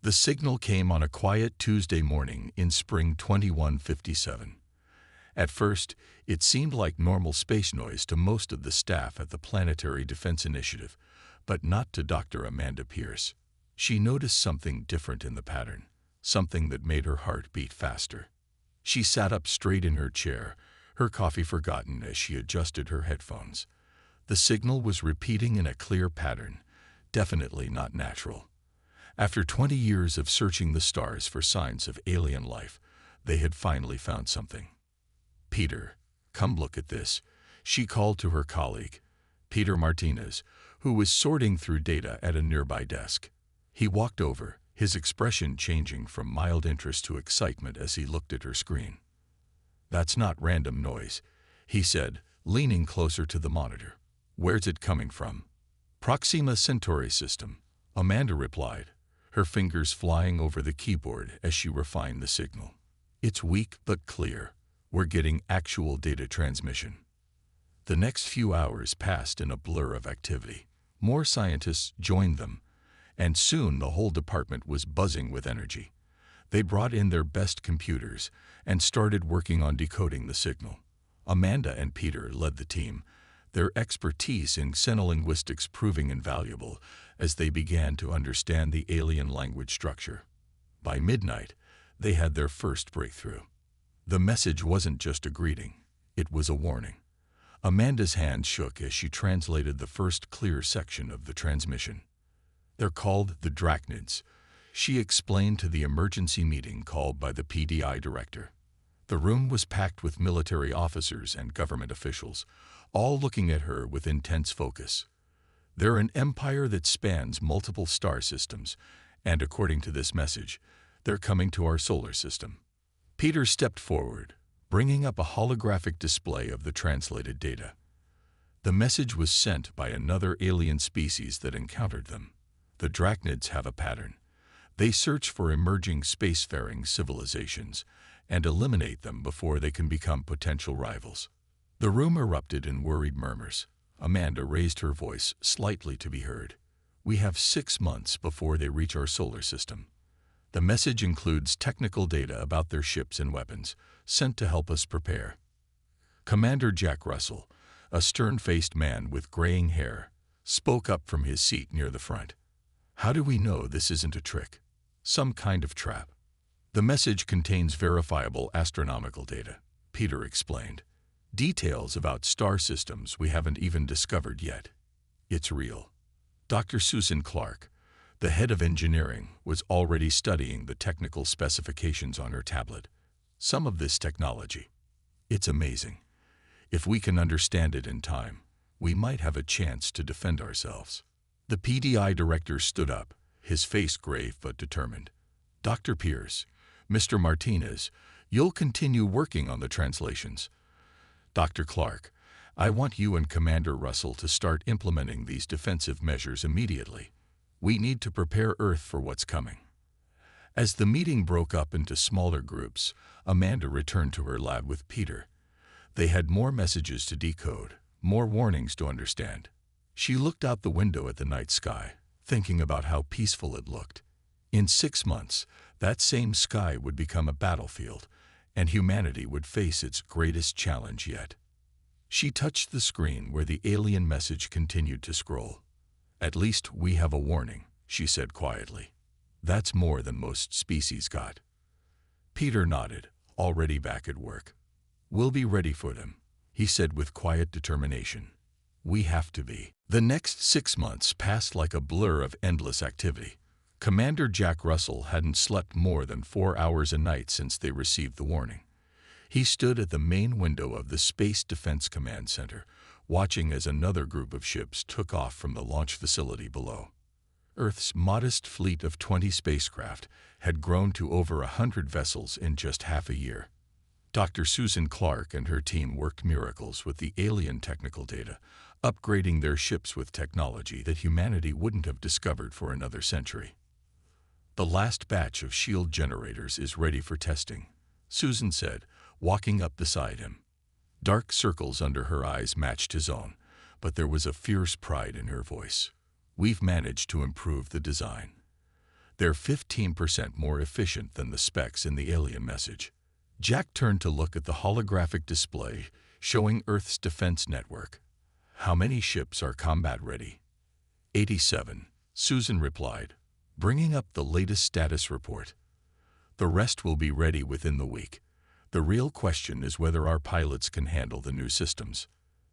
The signal came on a quiet Tuesday morning in spring 2157. At first, it seemed like normal space noise to most of the staff at the Planetary Defense Initiative, but not to Dr. Amanda Pierce. She noticed something different in the pattern, something that made her heart beat faster. She sat up straight in her chair, her coffee forgotten as she adjusted her headphones. The signal was repeating in a clear pattern, definitely not natural. After 20 years of searching the stars for signs of alien life, they had finally found something. "Peter, come look at this," she called to her colleague, Peter Martinez, who was sorting through data at a nearby desk. He walked over, his expression changing from mild interest to excitement as he looked at her screen. "That's not random noise," he said, leaning closer to the monitor. "Where's it coming from?" "Proxima Centauri system," Amanda replied, her fingers flying over the keyboard as she refined the signal. "It's weak but clear. We're getting actual data transmission." The next few hours passed in a blur of activity. More scientists joined them, and soon the whole department was buzzing with energy. They brought in their best computers and started working on decoding the signal. Amanda and Peter led the team, their expertise in xenolinguistics proving invaluable as they began to understand the alien language structure. By midnight, they had their first breakthrough. The message wasn't just a greeting, it was a warning. Amanda's hand shook as she translated the first clear section of the transmission. "They're called the Drachnids," she explained to the emergency meeting called by the PDI director. The room was packed with military officers and government officials, all looking at her with intense focus. "They're an empire that spans multiple star systems, and according to this message, they're coming to our solar system." Peter stepped forward, bringing up a holographic display of the translated data. The message was sent by another alien species that encountered them. The Drachnids have a pattern. They search for emerging spacefaring civilizations and eliminate them before they can become potential rivals. The room erupted in worried murmurs. Amanda raised her voice slightly to be heard. "We have 6 months before they reach our solar system. The message includes technical data about their ships and weapons, sent to help us prepare." Commander Jack Russell, a stern-faced man with graying hair, spoke up from his seat near the front. "How do we know this isn't a trick? Some kind of trap?" "The message contains verifiable astronomical data," Peter explained. "Details about star systems we haven't even discovered yet. It's real." Dr. Susan Clark, the head of engineering, was already studying the technical specifications on her tablet. "Some of this technology, it's amazing. If we can understand it in time, we might have a chance to defend ourselves." The PDI director stood up, his face grave but determined. "Dr. Pierce, Mr. Martinez, you'll continue working on the translations. Dr. Clark, I want you and Commander Russell to start implementing these defensive measures immediately. We need to prepare Earth for what's coming." As the meeting broke up into smaller groups, Amanda returned to her lab with Peter. They had more messages to decode, more warnings to understand. She looked out the window at the night sky, thinking about how peaceful it looked. In 6 months, that same sky would become a battlefield, and humanity would face its greatest challenge yet. She touched the screen where the alien message continued to scroll. "At least we have a warning," she said quietly. "That's more than most species got." Peter nodded, already back at work. "We'll be ready for them," he said with quiet determination. "We have to be." The next 6 months passed like a blur of endless activity. Commander Jack Russell hadn't slept more than 4 hours a night since they received the warning. He stood at the main window of the Space Defense Command Center, watching as another group of ships took off from the launch facility below. Earth's modest fleet of 20 spacecraft had grown to over 100 vessels in just half a year. Dr. Susan Clark and her team worked miracles with the alien technical data, upgrading their ships with technology that humanity wouldn't have discovered for another century. "The last batch of shield generators is ready for testing," Susan said, walking up beside him. Dark circles under her eyes matched his own, but there was a fierce pride in her voice. "We've managed to improve the design." They're 15% more efficient than the specs in the alien message. Jack turned to look at the holographic display showing Earth's defense network. How many ships are combat ready? 87, Susan replied, bringing up the latest status report. The rest will be ready within the week. The real question is whether our pilots can handle the new systems.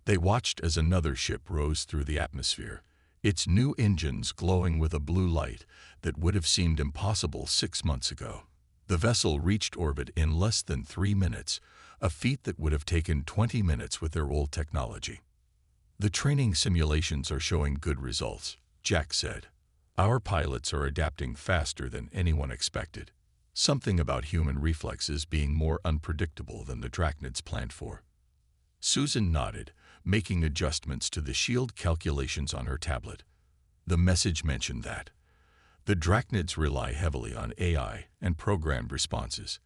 They watched as another ship rose through the atmosphere, its new engines glowing with a blue light that would have seemed impossible 6 months ago. The vessel reached orbit in less than 3 minutes, a feat that would have taken 20 minutes with their old technology. The training simulations are showing good results, Jack said. Our pilots are adapting faster than anyone expected. Something about human reflexes being more unpredictable than the Drachnids planned for. Susan nodded, making adjustments to the shield calculations on her tablet. The message mentioned that the Drachnids rely heavily on AI and programmed responses.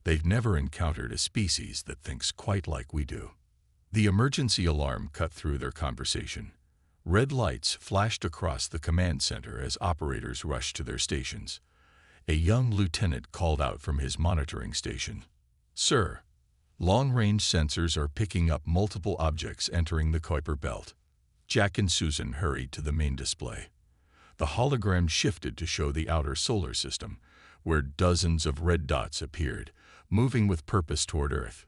They've never encountered a species that thinks quite like we do. The emergency alarm cut through their conversation. Red lights flashed across the command center as operators rushed to their stations. A young lieutenant called out from his monitoring station. Sir, long-range sensors are picking up multiple objects entering the Kuiper belt. Jack and Susan hurried to the main display. The hologram shifted to show the outer solar system, where dozens of red dots appeared, moving with purpose toward Earth.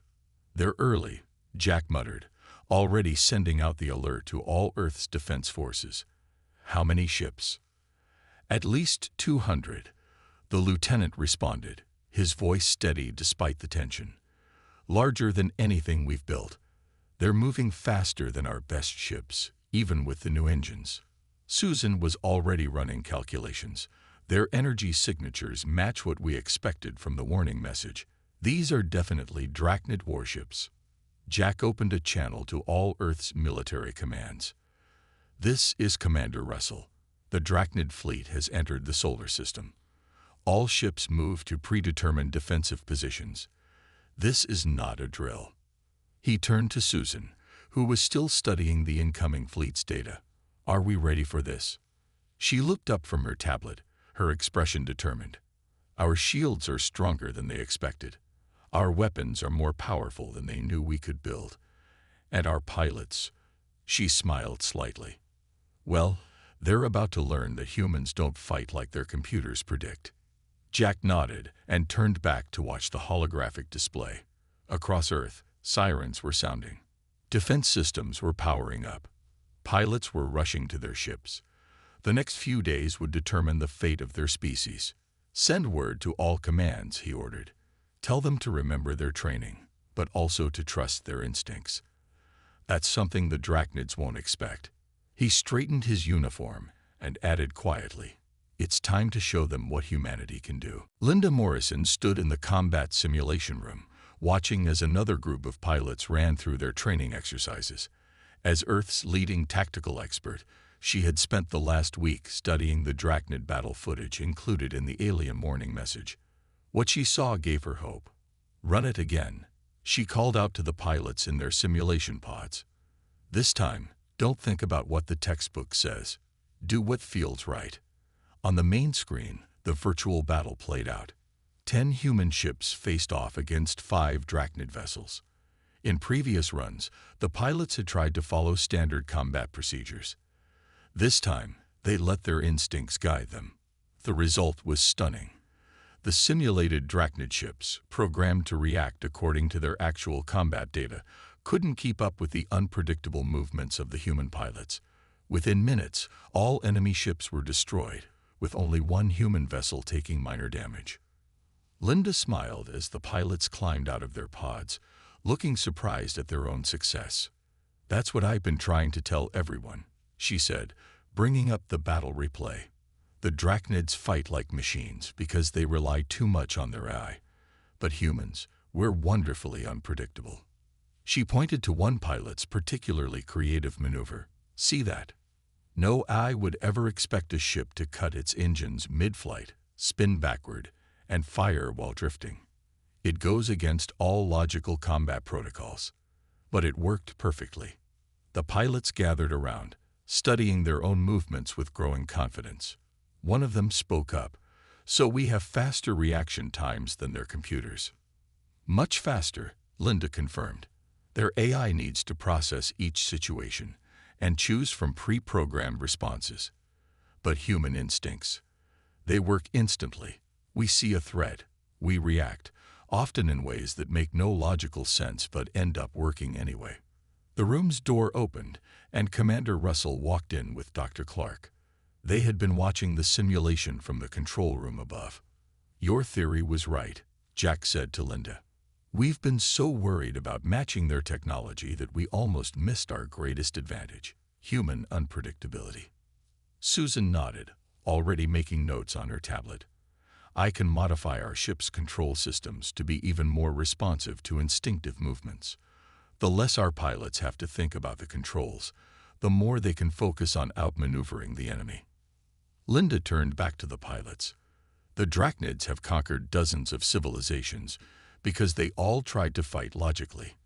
They're early, Jack muttered, already sending out the alert to all Earth's defense forces. How many ships? At least 200. The lieutenant responded, his voice steady despite the tension. Larger than anything we've built. They're moving faster than our best ships, even with the new engines. Susan was already running calculations. Their energy signatures match what we expected from the warning message. These are definitely Drachnid warships. Jack opened a channel to all Earth's military commands. This is Commander Russell. The Drachnid fleet has entered the solar system. All ships move to predetermined defensive positions. This is not a drill. He turned to Susan, who was still studying the incoming fleet's data. Are we ready for this? She looked up from her tablet, her expression determined. Our shields are stronger than they expected. Our weapons are more powerful than they knew we could build. And our pilots, she smiled slightly. Well, they're about to learn that humans don't fight like their computers predict. Jack nodded and turned back to watch the holographic display. Across Earth, sirens were sounding. Defense systems were powering up. Pilots were rushing to their ships. The next few days would determine the fate of their species. Send word to all commands, he ordered. Tell them to remember their training, but also to trust their instincts. That's something the Drachnids won't expect. He straightened his uniform and added quietly, it's time to show them what humanity can do. Linda Morrison stood in the combat simulation room, watching as another group of pilots ran through their training exercises. As Earth's leading tactical expert, she had spent the last week studying the Drachnid battle footage included in the alien warning message. What she saw gave her hope. Run it again, she called out to the pilots in their simulation pods. This time, don't think about what the textbook says. Do what feels right. On the main screen, the virtual battle played out. 10 human ships faced off against 5 Drachnid vessels. In previous runs, the pilots had tried to follow standard combat procedures. This time, they let their instincts guide them. The result was stunning. The simulated Drachnid ships, programmed to react according to their actual combat data, couldn't keep up with the unpredictable movements of the human pilots. Within minutes, all enemy ships were destroyed, with only one human vessel taking minor damage. Linda smiled as the pilots climbed out of their pods, looking surprised at their own success. That's what I've been trying to tell everyone, she said, bringing up the battle replay. The Drachnids fight like machines because they rely too much on their AI. But humans, we're wonderfully unpredictable. She pointed to one pilot's particularly creative maneuver. See that? No AI would ever expect a ship to cut its engines mid-flight, spin backward, and fire while drifting. It goes against all logical combat protocols. But it worked perfectly. The pilots gathered around, studying their own movements with growing confidence. One of them spoke up. So we have faster reaction times than their computers. Much faster, Linda confirmed. Their AI needs to process each situation and choose from pre-programmed responses. But human instincts, they work instantly. We see a threat, we react, often in ways that make no logical sense but end up working anyway. The room's door opened, and Commander Russell walked in with Dr. Clark. They had been watching the simulation from the control room above. "Your theory was right," Jack said to Linda. "We've been so worried about matching their technology that we almost missed our greatest advantage: human unpredictability." Susan nodded, already making notes on her tablet. "I can modify our ship's control systems to be even more responsive to instinctive movements. The less our pilots have to think about the controls, the more they can focus on outmaneuvering the enemy." Linda turned back to the pilots. "The Drachnids have conquered dozens of civilizations because they all tried to fight logically.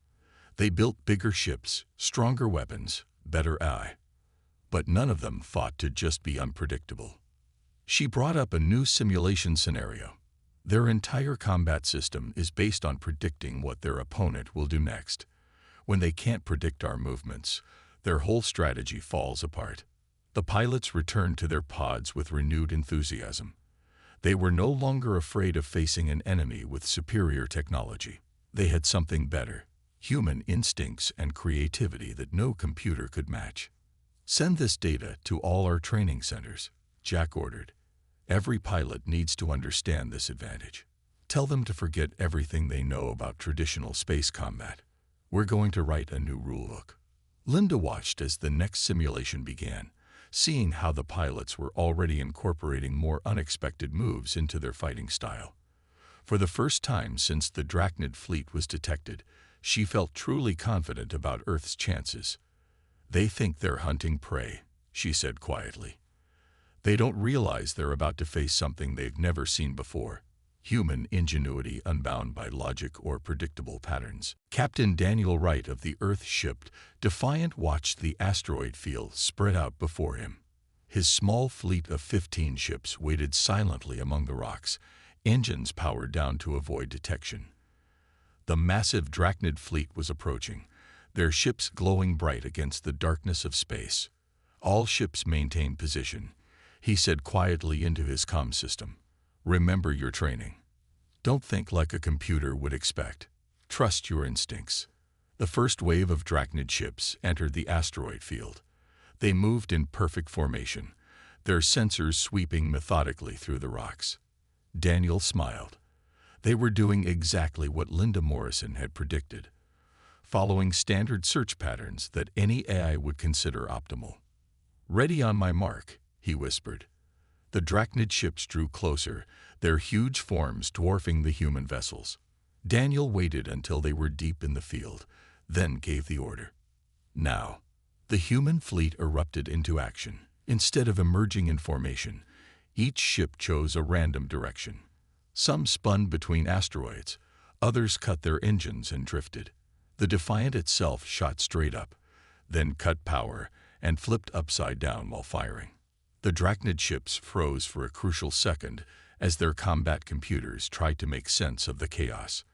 They built bigger ships, stronger weapons, better AI. But none of them fought to just be unpredictable." She brought up a new simulation scenario. "Their entire combat system is based on predicting what their opponent will do next. When they can't predict our movements, their whole strategy falls apart." The pilots returned to their pods with renewed enthusiasm. They were no longer afraid of facing an enemy with superior technology. They had something better: human instincts and creativity that no computer could match. "Send this data to all our training centers," Jack ordered. "Every pilot needs to understand this advantage. Tell them to forget everything they know about traditional space combat. We're going to write a new rulebook." Linda watched as the next simulation began, seeing how the pilots were already incorporating more unexpected moves into their fighting style. For the first time since the Drachnid fleet was detected, she felt truly confident about Earth's chances. "They think they're hunting prey," she said quietly. "They don't realize they're about to face something they've never seen before: human ingenuity unbound by logic or predictable patterns." Captain Daniel Wright of the Earth ship Defiant watched the asteroid field spread out before him. His small fleet of 15 ships waited silently among the rocks, engines powered down to avoid detection. The massive Drachnid fleet was approaching, their ships glowing bright against the darkness of space. "All ships maintain position," he said quietly into his comm system. "Remember your training. Don't think like a computer would expect. Trust your instincts." The first wave of Drachnid ships entered the asteroid field. They moved in perfect formation, their sensors sweeping methodically through the rocks. Daniel smiled. They were doing exactly what Linda Morrison had predicted, following standard search patterns that any AI would consider optimal. "Ready on my mark," he whispered. The Drachnid ships drew closer, their huge forms dwarfing the human vessels. Daniel waited until they were deep in the field, then gave the order. Now, the human fleet erupted into action. Instead of emerging in formation, each ship chose a random direction. Some spun between asteroids, others cut their engines and drifted. The Defiant itself shot straight up, then cut power and flipped upside down while firing. The Drachnid ships froze for a crucial second as their combat computers tried to make sense of the chaos.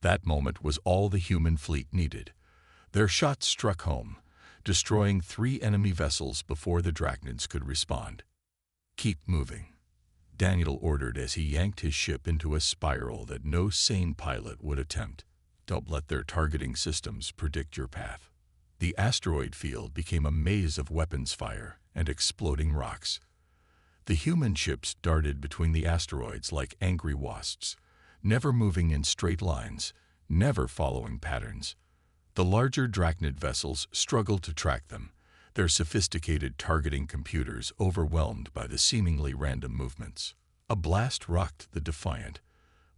That moment was all the human fleet needed. Their shots struck home, destroying 3 enemy vessels before the Drachnids could respond. "Keep moving," Daniel ordered as he yanked his ship into a spiral that no sane pilot would attempt. "Don't let their targeting systems predict your path." The asteroid field became a maze of weapons fire and exploding rocks. The human ships darted between the asteroids like angry wasps, never moving in straight lines, never following patterns. The larger Drachnid vessels struggled to track them, their sophisticated targeting computers overwhelmed by the seemingly random movements. A blast rocked the Defiant,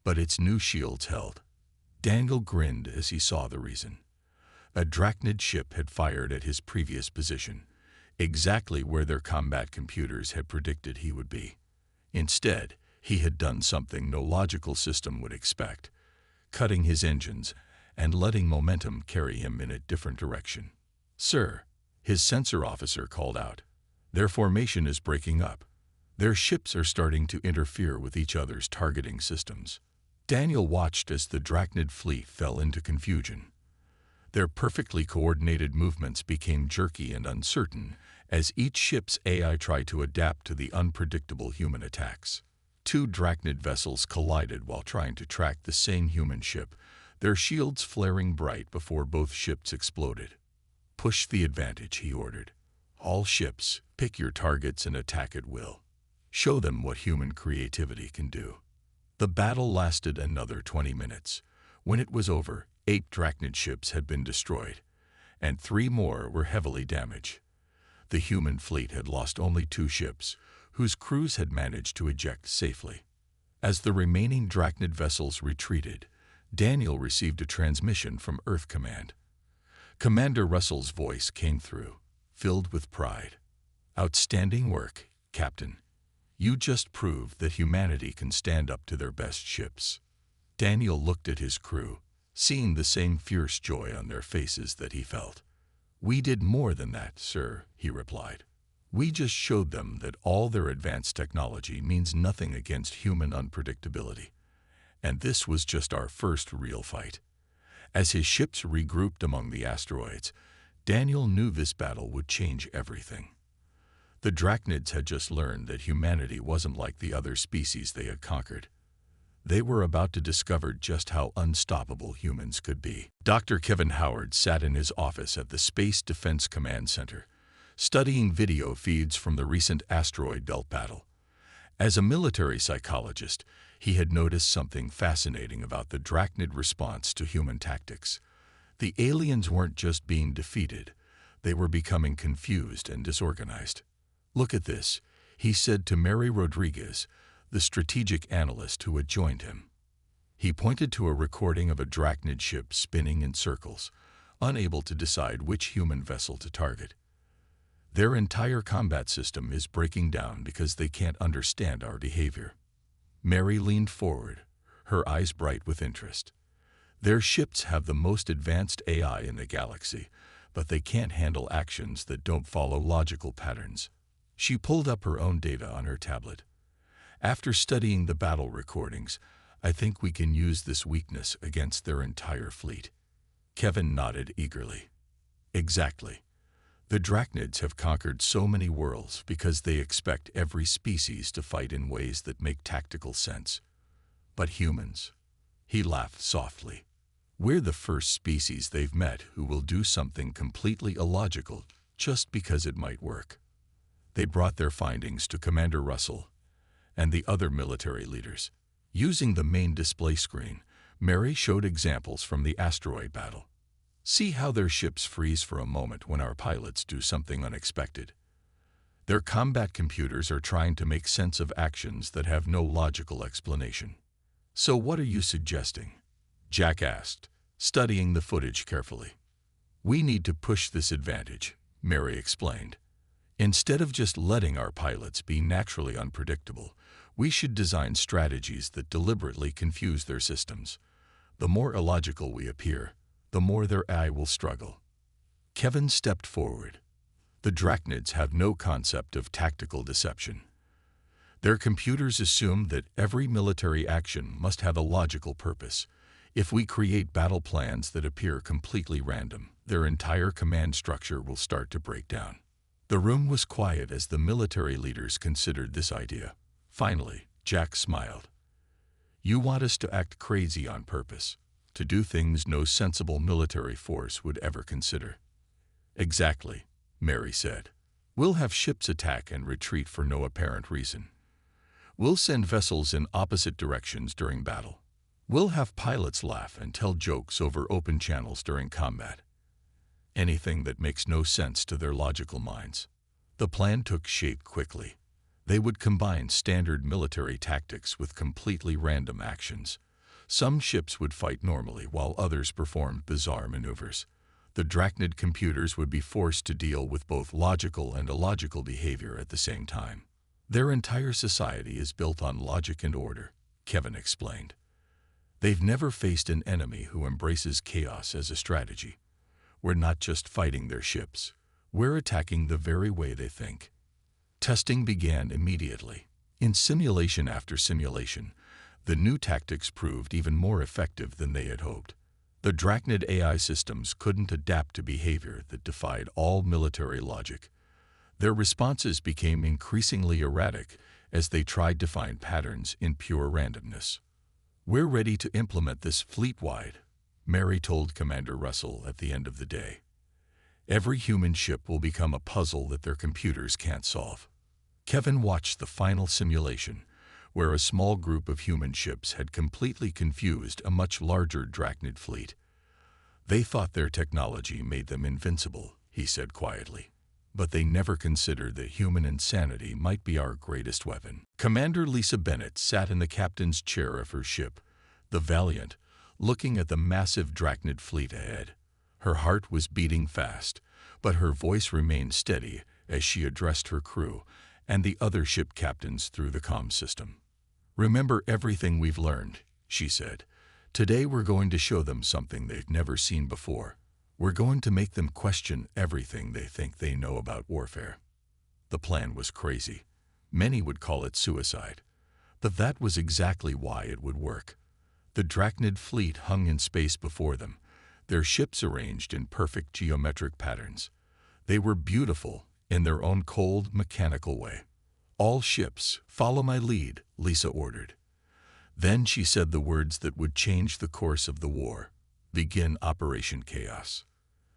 but its new shields held. Daniel grinned as he saw the reason. A Drachnid ship had fired at his previous position, exactly where their combat computers had predicted he would be. Instead, he had done something no logical system would expect, cutting his engines and letting momentum carry him in a different direction. "Sir," his sensor officer called out, "their formation is breaking up. Their ships are starting to interfere with each other's targeting systems. Daniel watched as the Drachnid fleet fell into confusion. Their perfectly coordinated movements became jerky and uncertain as each ship's AI tried to adapt to the unpredictable human attacks. Two Drachnid vessels collided while trying to track the same human ship, their shields flaring bright before both ships exploded. "Push the advantage," he ordered. "All ships, pick your targets and attack at will. Show them what human creativity can do." The battle lasted another 20 minutes. When it was over, 8 Drachnid ships had been destroyed, and 3 more were heavily damaged. The human fleet had lost only 2 ships, whose crews had managed to eject safely. As the remaining Drachnid vessels retreated, Daniel received a transmission from Earth Command. Commander Russell's voice came through, filled with pride. "Outstanding work, Captain. You just proved that humanity can stand up to their best ships." Daniel looked at his crew, seeing the same fierce joy on their faces that he felt. "We did more than that, sir," he replied. "We just showed them that all their advanced technology means nothing against human unpredictability. And this was just our first real fight." As his ships regrouped among the asteroids, Daniel knew this battle would change everything. The Drachnids had just learned that humanity wasn't like the other species they had conquered. They were about to discover just how unstoppable humans could be. Dr. Kevin Howard sat in his office at the Space Defense Command Center, studying video feeds from the recent asteroid belt battle. As a military psychologist, he had noticed something fascinating about the Drachnid response to human tactics. The aliens weren't just being defeated, they were becoming confused and disorganized. "Look at this," he said to Mary Rodriguez, the strategic analyst who had joined him. He pointed to a recording of a Drachnid ship spinning in circles, unable to decide which human vessel to target. "Their entire combat system is breaking down because they can't understand our behavior." Mary leaned forward, her eyes bright with interest. "Their ships have the most advanced AI in the galaxy, but they can't handle actions that don't follow logical patterns." She pulled up her own data on her tablet. "After studying the battle recordings, I think we can use this weakness against their entire fleet." Kevin nodded eagerly. "Exactly. The Drachnids have conquered so many worlds because they expect every species to fight in ways that make tactical sense. But humans," he laughed softly, "we're the first species they've met who will do something completely illogical just because it might work." They brought their findings to Commander Russell and the other military leaders. Using the main display screen, Mary showed examples from the asteroid battle. "See how their ships freeze for a moment when our pilots do something unexpected. Their combat computers are trying to make sense of actions that have no logical explanation." "So what are you suggesting?" Jack asked, studying the footage carefully. "We need to push this advantage," Mary explained. "Instead of just letting our pilots be naturally unpredictable, we should design strategies that deliberately confuse their systems. The more illogical we appear, the more their AI will struggle." Kevin stepped forward. "The Drachnids have no concept of tactical deception. Their computers assume that every military action must have a logical purpose. If we create battle plans that appear completely random, their entire command structure will start to break down." The room was quiet as the military leaders considered this idea. Finally, Jack smiled. "You want us to act crazy on purpose, to do things no sensible military force would ever consider." "Exactly," Mary said. "We'll have ships attack and retreat for no apparent reason. We'll send vessels in opposite directions during battle. We'll have pilots laugh and tell jokes over open channels during combat. Anything that makes no sense to their logical minds." The plan took shape quickly. They would combine standard military tactics with completely random actions. Some ships would fight normally while others performed bizarre maneuvers. The Drachnid computers would be forced to deal with both logical and illogical behavior at the same time. "Their entire society is built on logic and order," Kevin explained. "They've never faced an enemy who embraces chaos as a strategy. We're not just fighting their ships, we're attacking the very way they think." Testing began immediately. In simulation after simulation, the new tactics proved even more effective than they had hoped. The Drachnid AI systems couldn't adapt to behavior that defied all military logic. Their responses became increasingly erratic as they tried to find patterns in pure randomness. "We're ready to implement this fleet-wide," Mary told Commander Russell at the end of the day. "Every human ship will become a puzzle that their computers can't solve." Kevin watched the final simulation, where a small group of human ships had completely confused a much larger Drachnid fleet. "They thought their technology made them invincible," he said quietly. "But they never considered that human insanity might be our greatest weapon." Commander Lisa Bennett sat in the captain's chair of her ship, the Valiant, looking at the massive Drachnid fleet ahead. Her heart was beating fast, but her voice remained steady as she addressed her crew and the other ship captains through the comm system. "Remember everything we've learned," she said. "Today we're going to show them something they've never seen before. We're going to make them question everything they think they know about warfare." The plan was crazy. Many would call it suicide. But that was exactly why it would work. The Drachnid fleet hung in space before them, their ships arranged in perfect geometric patterns. They were beautiful in their own cold, mechanical way. "All ships, follow my lead," Lisa ordered. Then she said the words that would change the course of the war: "Begin Operation Chaos."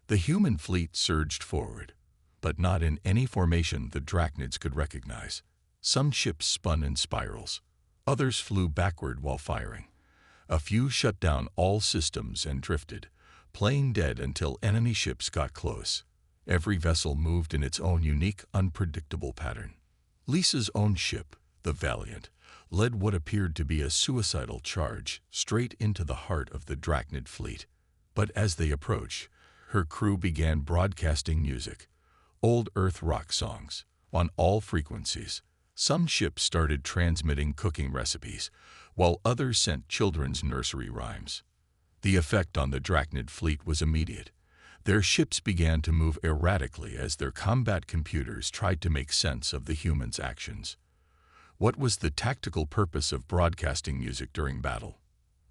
The human fleet surged forward, but not in any formation the Drachnids could recognize. Some ships spun in spirals. Others flew backward while firing. A few shut down all systems and drifted, playing dead until enemy ships got close. Every vessel moved in its own unique, unpredictable pattern. Lisa's own ship, the Valiant, led what appeared to be a suicidal charge straight into the heart of the Drachnid fleet. But as they approached, her crew began broadcasting music, old Earth rock songs, on all frequencies. Some ships started transmitting cooking recipes, while others sent children's nursery rhymes. The effect on the Drachnid fleet was immediate. Their ships began to move erratically as their combat computers tried to make sense of the humans' actions. What was the tactical purpose of broadcasting music during battle?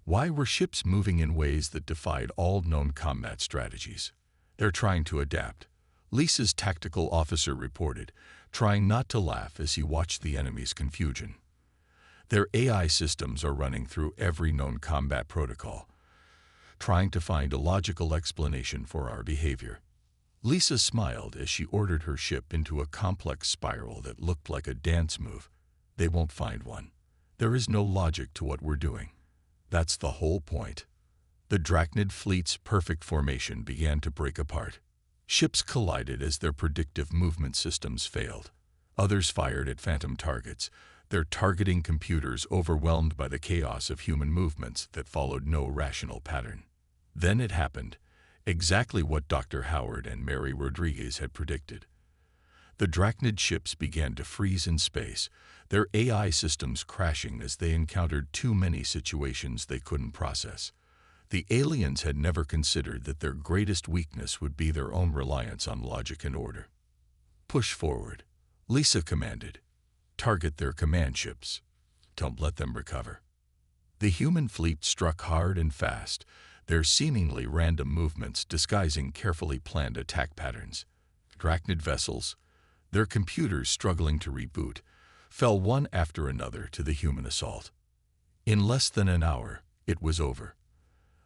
Why were ships moving in ways that defied all known combat strategies? "They're trying to adapt," Lisa's tactical officer reported, trying not to laugh as he watched the enemy's confusion. "Their AI systems are running through every known combat protocol, trying to find a logical explanation for our behavior." Lisa smiled as she ordered her ship into a complex spiral that looked like a dance move. "They won't find one. There is no logic to what we're doing. That's the whole point." The Drachnid fleet's perfect formation began to break apart. Ships collided as their predictive movement systems failed. Others fired at phantom targets, their targeting computers overwhelmed by the chaos of human movements that followed no rational pattern. Then it happened, exactly what Dr. Howard and Mary Rodriguez had predicted. The Drachnid ships began to freeze in space, their AI systems crashing as they encountered too many situations they couldn't process. The aliens had never considered that their greatest weakness would be their own reliance on logic and order. "Push forward," Lisa commanded. "Target their command ships. Don't let them recover." The human fleet struck hard and fast, their seemingly random movements disguising carefully planned attack patterns. Drachnid vessels, their computers struggling to reboot, fell one after another to the human assault. In less than an hour, it was over.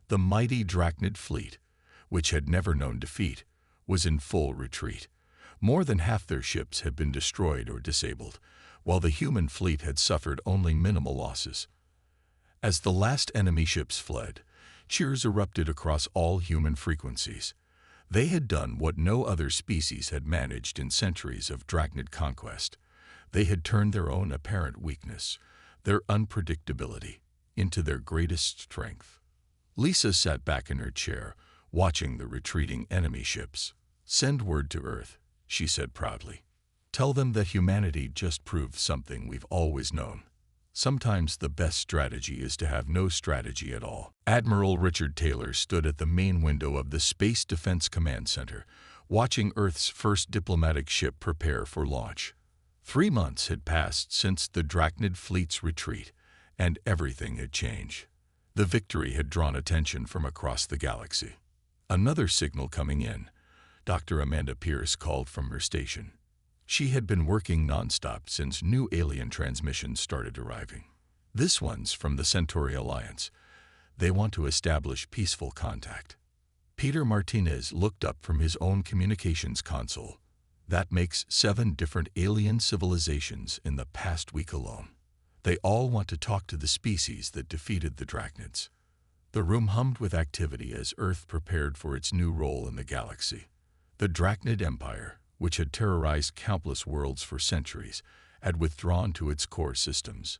The mighty Drachnid fleet, which had never known defeat, was in full retreat. More than half their ships had been destroyed or disabled, while the human fleet had suffered only minimal losses. As the last enemy ships fled, cheers erupted across all human frequencies. They had done what no other species had managed in centuries of Drachnid conquest. They had turned their own apparent weakness, their unpredictability, into their greatest strength. Lisa sat back in her chair, watching the retreating enemy ships. "Send word to Earth," she said proudly. "Tell them that humanity just proved something we've always known. Sometimes the best strategy is to have no strategy at all." Admiral Richard Taylor stood at the main window of the Space Defense Command Center, watching Earth's first diplomatic ship prepare for launch. 3 months had passed since the Drachnid fleet's retreat, and everything had changed. The victory had drawn attention from across the galaxy. Another signal coming in. Dr. Amanda Pierce called from her station. She had been working nonstop since new alien transmissions started arriving. This one's from the Centauri Alliance. They want to establish peaceful contact. Peter Martinez looked up from his own communications console. That makes 7 different alien civilizations in the past week alone. They all want to talk to the species that defeated the Drachnids. The room hummed with activity as Earth prepared for its new role in the galaxy. The Drachnid Empire, which had terrorized countless worlds for centuries, had withdrawn to its core systems.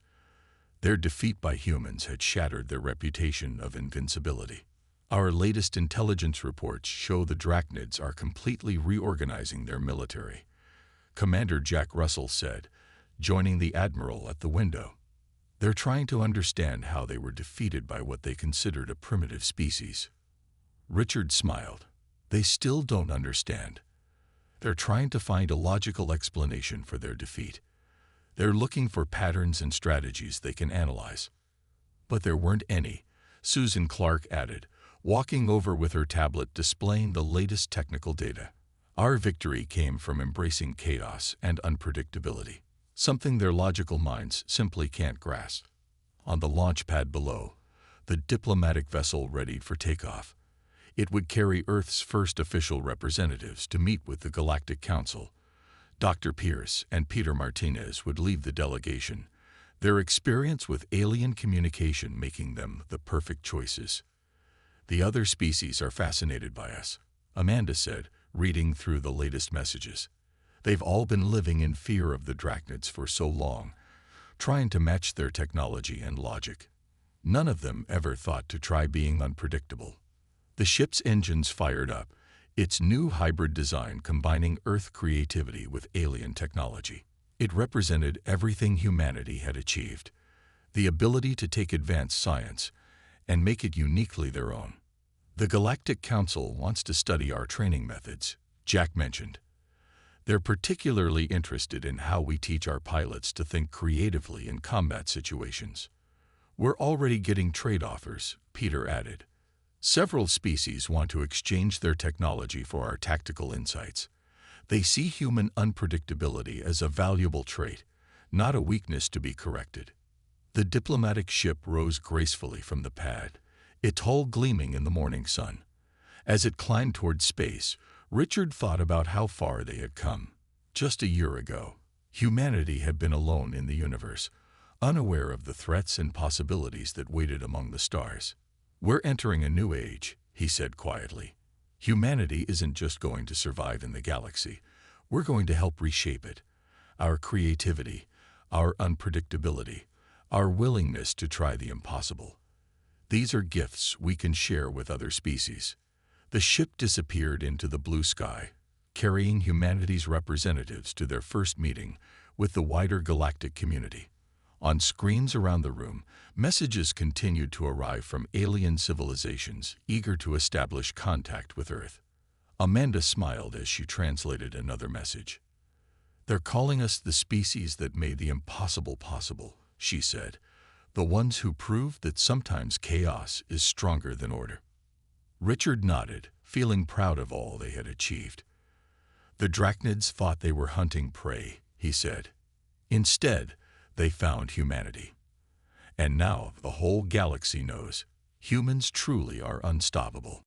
Their defeat by humans had shattered their reputation of invincibility. Our latest intelligence reports show the Drachnids are completely reorganizing their military. Commander Jack Russell said, joining the Admiral at the window. They're trying to understand how they were defeated by what they considered a primitive species. Richard smiled. They still don't understand. They're trying to find a logical explanation for their defeat. They're looking for patterns and strategies they can analyze. But there weren't any, Susan Clark added, walking over with her tablet displaying the latest technical data. Our victory came from embracing chaos and unpredictability, something their logical minds simply can't grasp. On the launch pad below, the diplomatic vessel readied for takeoff. It would carry Earth's first official representatives to meet with the Galactic Council. Dr. Pierce and Peter Martinez would lead the delegation, their experience with alien communication making them the perfect choices. The other species are fascinated by us, Amanda said, reading through the latest messages. They've all been living in fear of the Drachnids for so long, trying to match their technology and logic. None of them ever thought to try being unpredictable. The ship's engines fired up, its new hybrid design combining Earth creativity with alien technology. It represented everything humanity had achieved, the ability to take advanced science and make it uniquely their own. The Galactic Council wants to study our training methods, Jack mentioned. They're particularly interested in how we teach our pilots to think creatively in combat situations. We're already getting trade offers, Peter added. Several species want to exchange their technology for our tactical insights. They see human unpredictability as a valuable trait, not a weakness to be corrected. The diplomatic ship rose gracefully from the pad, its hull gleaming in the morning sun. As it climbed toward space, Richard thought about how far they had come. Just a year ago, humanity had been alone in the universe, unaware of the threats and possibilities that waited among the stars. We're entering a new age, he said quietly. Humanity isn't just going to survive in the galaxy. We're going to help reshape it. Our creativity, our unpredictability, our willingness to try the impossible. These are gifts we can share with other species. The ship disappeared into the blue sky, carrying humanity's representatives to their first meeting with the wider galactic community. On screens around the room, messages continued to arrive from alien civilizations eager to establish contact with Earth. Amanda smiled as she translated another message. They're calling us the species that made the impossible possible, she said, the ones who proved that sometimes chaos is stronger than order. Richard nodded, feeling proud of all they had achieved. The Drachnids thought they were hunting prey, he said. Instead, they found humanity. And now the whole galaxy knows humans truly are unstoppable.